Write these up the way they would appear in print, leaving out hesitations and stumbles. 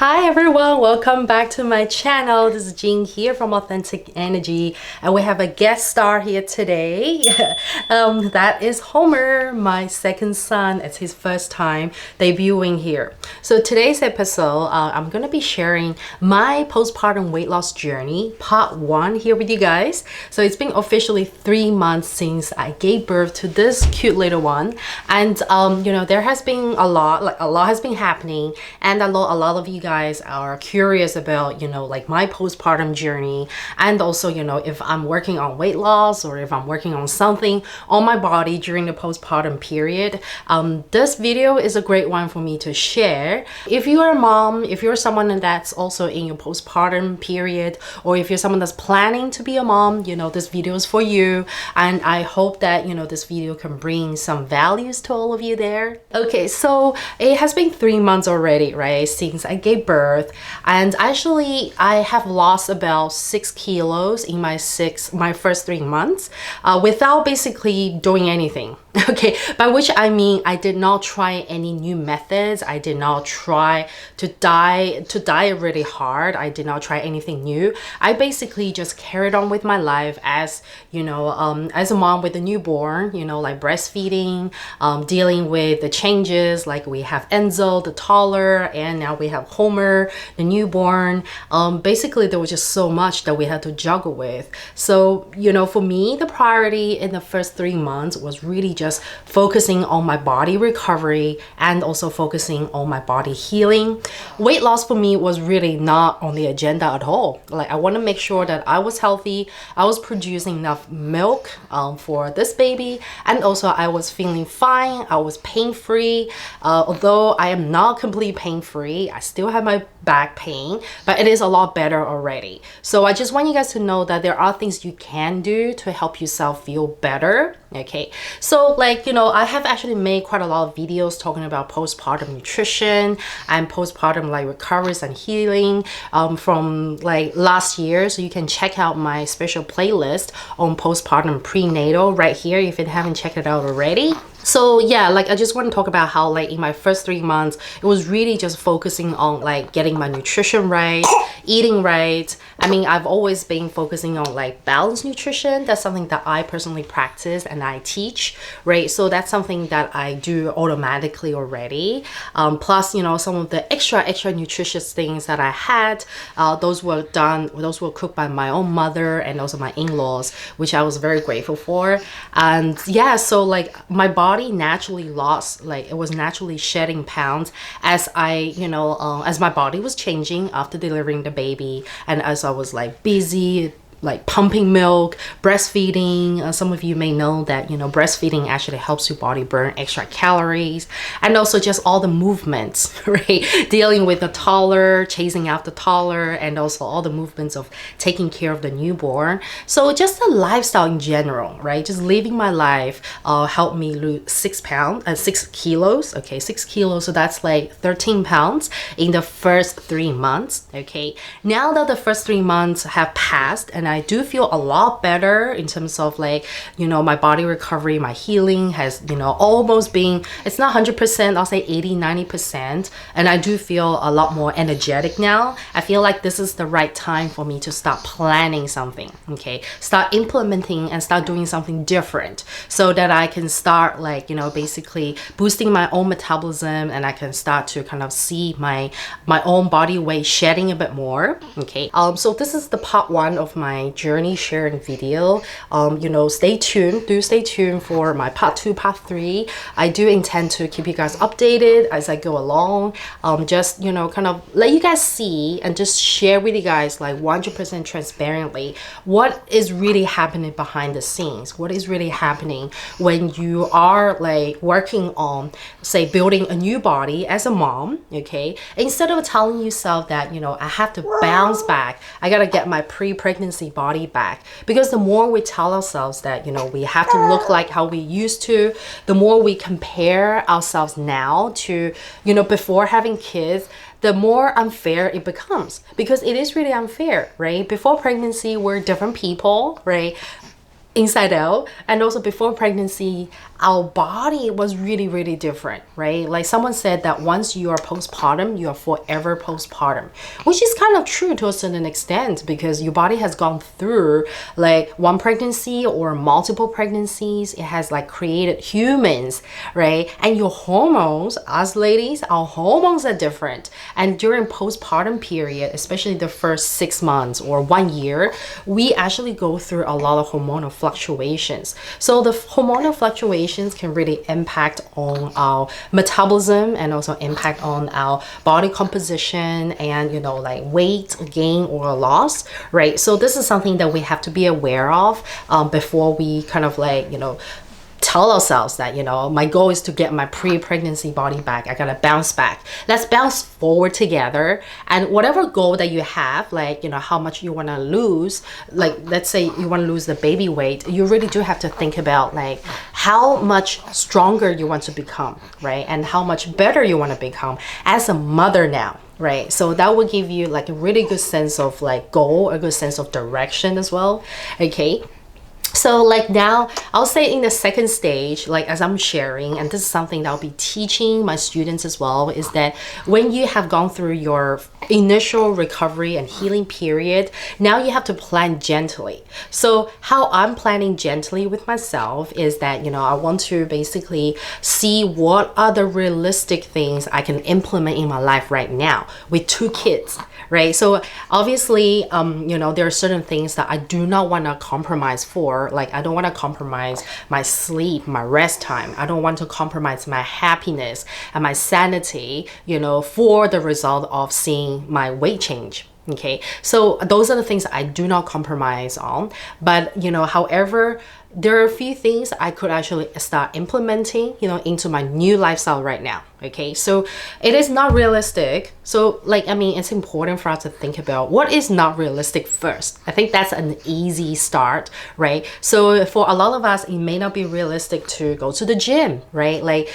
Hi everyone, welcome back to my channel. This is Jean here from Authentic Energy, and we have a guest star here today. That is Homer, my second son. It's his first time debuting here. So today's episode, I'm gonna be sharing my postpartum weight loss journey, part 1 here with you guys. So it's been officially 3 months since I gave birth to this cute little one, and there has been a lot has been happening, and a lot of you guys are curious about my postpartum journey, and also if I'm working on weight loss or if I'm working on something on my body during the postpartum period. This video is a great one for me to share. If you are a mom, if you're someone that's also in your postpartum period, or if you're someone that's planning to be a mom, this video is for you, and I hope that this video can bring some values to all of you there. Okay, so it has been 3 months already, right, since I gave birth, and actually I have lost about 6 kilos in my first 3 months without basically doing anything. Okay, by which I mean I did not try any new methods. I did not try to diet really hard. I did not try anything new. I basically just carried on with my life as as a mom with a newborn, like breastfeeding, dealing with the changes, like we have Enzo, the toddler, and now we have Homer, the newborn. Basically there was just so much that we had to juggle with. So for me, the priority in the first 3 months was really just focusing on my body recovery and also focusing on my body healing. Weight loss for me was really not on the agenda at all. Like, I want to make sure that I was healthy, I was producing enough milk for this baby, and also I was feeling fine, I was pain-free. Although I am not completely pain-free, I still have my back pain, but it is a lot better already. So I just want you guys to know that there are things you can do to help yourself feel better. Okay, so I have actually made quite a lot of videos talking about postpartum nutrition and postpartum recoveries and healing from last year, so you can check out my special playlist on postpartum prenatal right here if you haven't checked it out already. So yeah, I just want to talk about how in my first 3 months it was really just focusing on getting my nutrition right, eating right. I mean, I've always been focusing on balanced nutrition. That's something that I personally practice and I teach, right? So that's something that I do automatically already. Plus some of the extra nutritious things that I had, those were cooked by my own mother and also my in-laws, which I was very grateful for. And yeah, so my body naturally lost, it was naturally shedding pounds as I as my body was changing after delivering the baby, and as I was busy pumping milk, breastfeeding. Some of you may know that breastfeeding actually helps your body burn extra calories, and also just all the movements, right, dealing with the toddler, chasing after the toddler, and also all the movements of taking care of the newborn. So just the lifestyle in general, right, just living my life helped me lose 6 kilos. Okay, 6 kilos, so that's 13 pounds in the first 3 months. Okay, now that the first 3 months have passed, and I do feel a lot better in terms of my body recovery, my healing has almost been, it's not 100%, I'll say 80-90%, and I do feel a lot more energetic now. I feel like this is the right time for me to start planning something, okay, start implementing and start doing something different, so that I can start basically boosting my own metabolism, and I can start to kind of see my own body weight shedding a bit more. Okay, so this is the part 1 of my journey sharing video. Stay tuned for my part 2, part 3. I do intend to keep you guys updated as I go along. Just kind of let you guys see and just share with you guys 100% transparently what is really happening behind the scenes, what is really happening when you are working on, say, building a new body as a mom. Okay, instead of telling yourself that I have to bounce back, I gotta get my pre-pregnancy body back, because the more we tell ourselves that we have to look like how we used to, the more we compare ourselves now to before having kids, the more unfair it becomes, because it is really unfair, right? Before pregnancy, we're different people, right? Inside out. And also before pregnancy, our body was really different, right? Like someone said that once you are postpartum, you are forever postpartum, which is kind of true to a certain extent, because your body has gone through like one pregnancy or multiple pregnancies. It has like created humans, right? And your hormones, us ladies, our hormones are different. And during postpartum period, especially the first 6 months or 1 year, we actually go through a lot of hormonal fluctuations. So the hormonal fluctuations can really impact on our metabolism and also impact on our body composition and, you know, like weight gain or loss, right? So this is something that we have to be aware of before we kind of like, you know, tell ourselves that, you know, my goal is to get my pre-pregnancy body back. I gotta bounce back. Let's bounce forward together. And whatever goal that you have, like, you know, how much you want to lose, like let's say you want to lose the baby weight, you really do have to think about like how much stronger you want to become, right? And how much better you want to become as a mother now, right? So that will give you like a really good sense of like goal, a good sense of direction as well. Okay. So like now, I'll say in the second stage, like as I'm sharing, and this is something that I'll be teaching my students as well, is that when you have gone through your initial recovery and healing period, now you have to plan gently. So how I'm planning gently with myself is that, you know, I want to basically see what are the realistic things I can implement in my life right now with 2 kids, right? So obviously, you know, there are certain things that I do not want to compromise for. Like I don't want to compromise my sleep, my rest time. I don't want to compromise my happiness and my sanity, you know, for the result of seeing my weight change. Okay, so those are the things I do not compromise on. But, you know, however, there are a few things I could actually start implementing, you know, into my new lifestyle right now. Okay, so it is not realistic. So like, I mean, it's important for us to think about what is not realistic first. I think that's an easy start, right? So for a lot of us, it may not be realistic to go to the gym, right? Like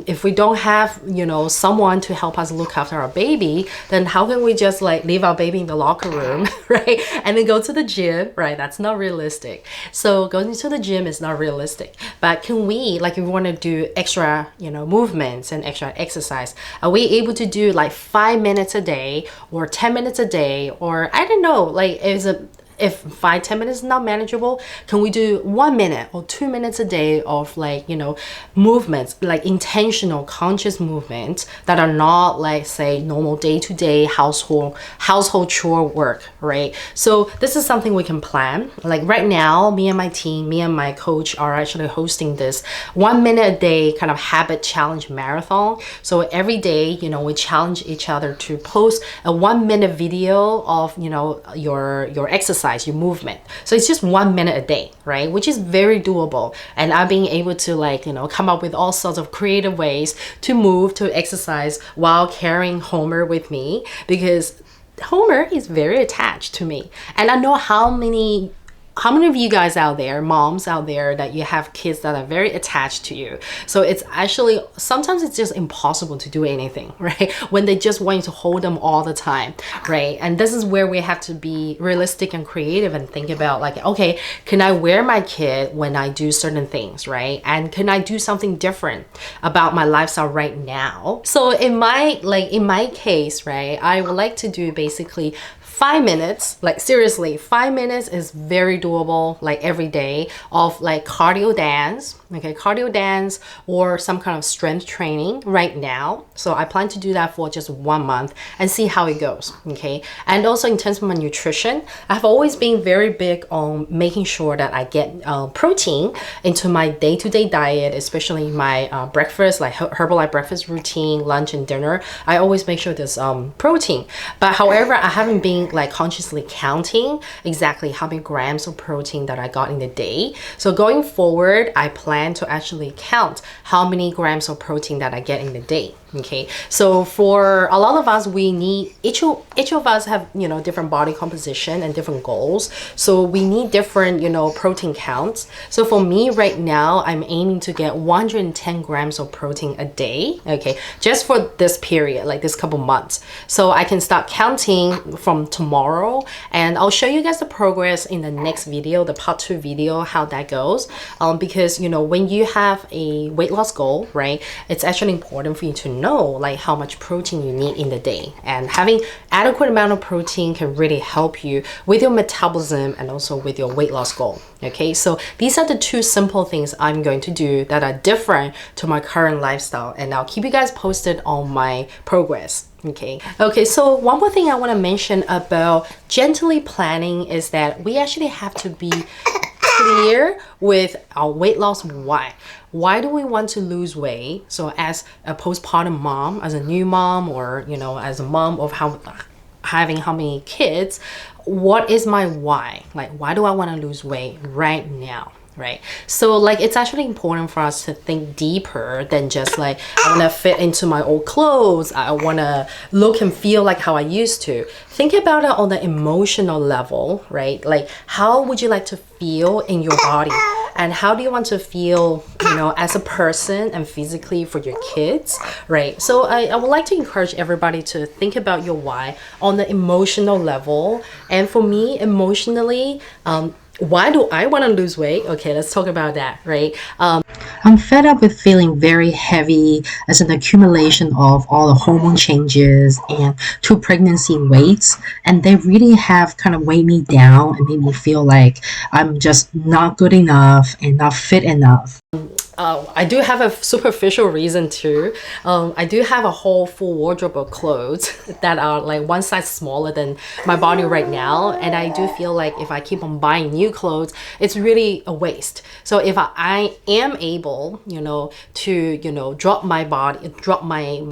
if we don't have, you know, someone to help us look after our baby, then how can we just like leave our baby in the locker room, right? And then go to the gym, right? That's not realistic. So going to the gym is not realistic. But can we, like if we want to do extra, you know, movements and extra exercise, are we able to do like 5 minutes a day or 10 minutes a day, or I don't know, like if 5-10 minutes is not manageable, can we do 1 minute or 2 minutes a day of like, you know, movements, like intentional conscious movements that are not like say normal day-to-day household chore work, right? So this is something we can plan. Like right now, me and my team, me and my coach are actually hosting this 1 minute a day kind of habit challenge marathon. So every day, you know, we challenge each other to post a 1 minute video of, you know, your exercise, your movement. So it's just 1 minute a day, right? Which is very doable. And I'm being able to like, you know, come up with all sorts of creative ways to move, to exercise while carrying Homer with me, because Homer is very attached to me. And I know how many of you guys out there, moms out there, that you have kids that are very attached to you. So it's actually, sometimes it's just impossible to do anything, right? When they just want you to hold them all the time, right? And this is where we have to be realistic and creative and think about like, okay, can I wear my kid when I do certain things, right? And can I do something different about my lifestyle right now? So in my case, right, I would like to do basically 5 minutes, like seriously, 5 minutes is very doable, like every day, of like cardio dance, okay, cardio dance or some kind of strength training right now. So I plan to do that for just 1 month and see how it goes, okay? And also in terms of my nutrition, I've always been very big on making sure that I get protein into my day-to-day diet, especially my breakfast, like Herbalife breakfast routine, lunch and dinner. I always make sure there's protein. But however, I haven't been like consciously counting exactly how many grams of protein that I got in the day. So going forward, I plan to actually count how many grams of protein that I get in the day. Okay, so for a lot of us, we need each of us have, you know, different body composition and different goals, so we need different, you know, protein counts. So for me right now, I'm aiming to get 110 grams of protein a day, okay, just for this period, like this couple months. So I can start counting from tomorrow, and I'll show you guys the progress in the next video, the part 2 video, how that goes. Because, you know, when you have a weight loss goal, right, it's actually important for you to know like how much protein you need in the day, and having adequate amount of protein can really help you with your metabolism and also with your weight loss goal. Okay, so these are the 2 simple things I'm going to do that are different to my current lifestyle, and I'll keep you guys posted on my progress. Okay, so one more thing I want to mention about gently planning is that we actually have to be clear with our weight loss why. Why do we want to lose weight? So as a postpartum mom, as a new mom, or, you know, as a mom of having how many kids, what is my why? Like, why do I want to lose weight right now? Right, so like it's actually important for us to think deeper than just like, I want to fit into my old clothes, I want to look and feel like how I used to. Think about it on the emotional level, right? Like, how would you like to feel in your body, and how do you want to feel, you know, as a person and physically for your kids, right? So I would like to encourage everybody to think about your why on the emotional level. And for me, emotionally, why do I want to lose weight? Okay, let's talk about that, right? I'm fed up with feeling very heavy as an accumulation of all the hormone changes and 2 pregnancy weights, and they really have kind of weighed me down and made me feel like I'm just not good enough and not fit enough. I do have a superficial reason too. I do have a whole full wardrobe of clothes that are like one size smaller than my body right now, and I do feel like if I keep on buying new clothes, it's really a waste. So if I am able, you know, to, you know, drop my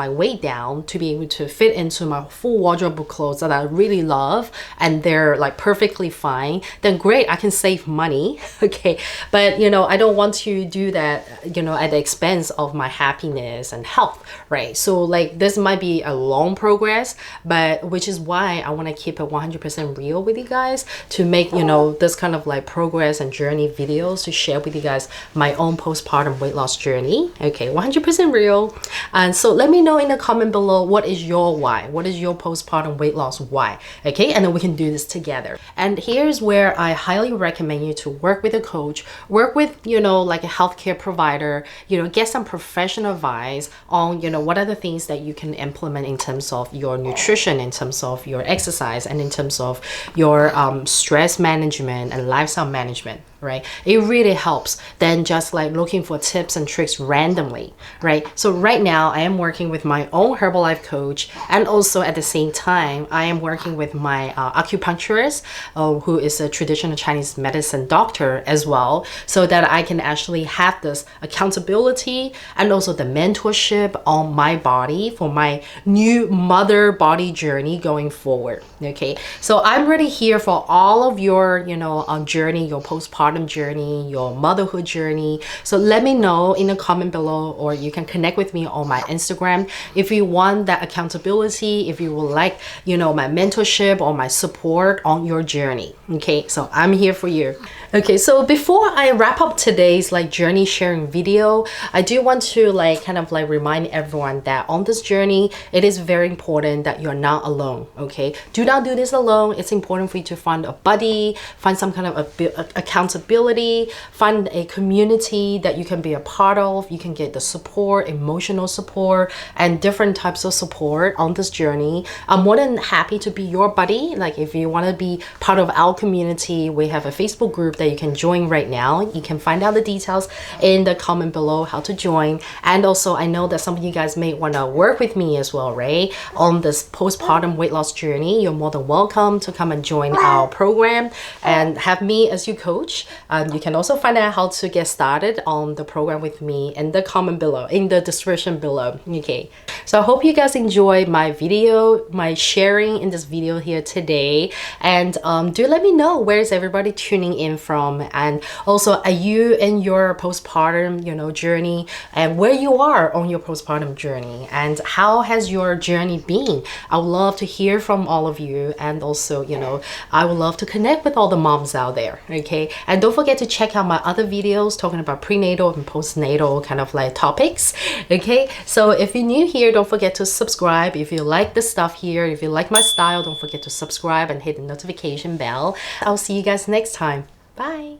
weight down to be able to fit into my full wardrobe of clothes that I really love and they're like perfectly fine, then great, I can save money. Okay, but you know, I don't want to do that, you know, at the expense of my happiness and health, right? So like this might be a long progress, but which is why I want to keep it 100% real with you guys, to make, you know, this kind of like progress and journey videos to share with you guys my own postpartum weight loss journey. Okay, 100% real. And so let me know in the comment below, what is your why? What is your postpartum weight loss why? Okay, and then we can do this together. And here's where I highly recommend you to work with a coach, work with, you know, like a healthcare provider, you know, get some professional advice on, you know, what are the things that you can implement in terms of your nutrition, in terms of your exercise, and in terms of your stress management and lifestyle management, right? It really helps than just like looking for tips and tricks randomly, right? So right now I am working with my own Herbalife coach, and also at the same time I am working with my acupuncturist, who is a traditional Chinese medicine doctor as well, so that I can actually have this accountability and also the mentorship on my body for my new mother body journey going forward. Okay, so I'm really here for all of your, you know, journey, your postpartum journey, your motherhood journey. So let me know in the comment below, or you can connect with me on my Instagram if you want that accountability, if you would like, you know, my mentorship or my support on your journey. Okay, so I'm here for you. Okay, so before I wrap up today's like journey sharing video, I do want to like kind of like remind everyone that on this journey, it is very important that you're not alone. Okay, do not do this alone. It's important for you to find a buddy, find some kind of accountability, find a community that you can be a part of. You can get the support, emotional support, and different types of support on this journey. I'm more than happy to be your buddy. Like if you want to be part of our community, we have a Facebook group that you can join right now. You can find out the details in the comment below how to join. And also I know that some of you guys may want to work with me as well, right, on this postpartum weight loss journey. You're more than welcome to come and join our program and have me as your coach. much. You can also find out how to get started on the program with me in the comment below, in the description below. Okay, so I hope you guys enjoy my video, my sharing in this video here today, and do let me know where is everybody tuning in from, and also are you in your postpartum, you know, journey, and where you are on your postpartum journey, and how has your journey been? I would love to hear from all of you, and also, you know, I would love to connect with all the moms out there. Okay, and don't forget to check out my other videos talking about prenatal and postnatal kind of like topics. Okay, so if you're new here, don't forget to subscribe. If you like the stuff here, if you like my style, don't forget to subscribe and hit the notification bell. I'll see you guys next time. Bye.